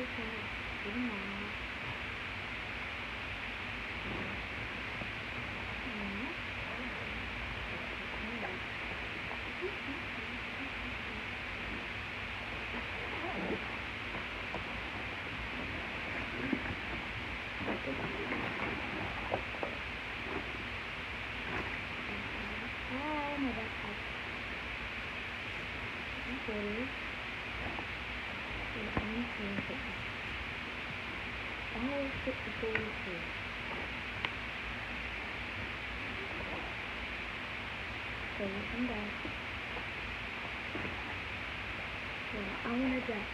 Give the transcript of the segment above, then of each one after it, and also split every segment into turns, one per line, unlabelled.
So I'm back. Yeah, I want to dress.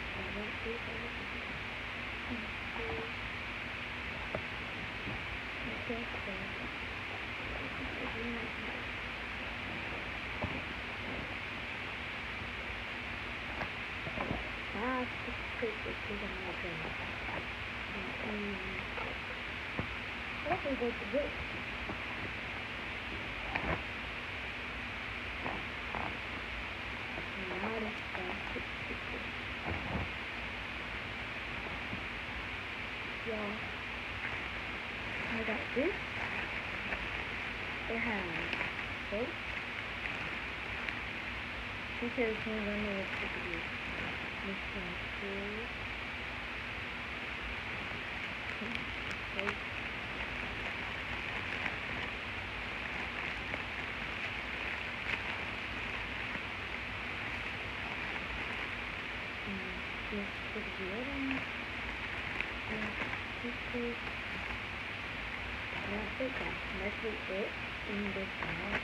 Let's go to this. Yeah, I got this. It has soap. Because I don't know what to do. This one too. Soap. This could be it. This is that's it. That's it in this bag.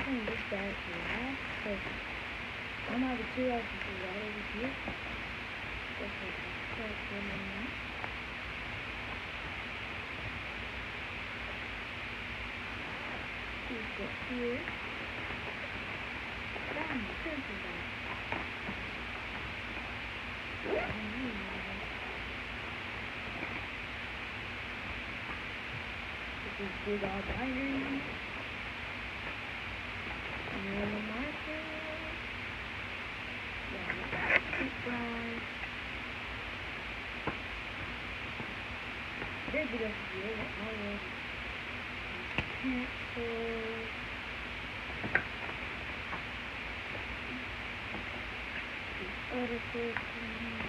In this bag here, because I'm going to have 2 hours to do that over here. This is the first one in there. You get here. Down the pencil bag. This is big old diary. And then the marker. Yeah, toothbrush. There's a good idea. Already. Pencil. Other things.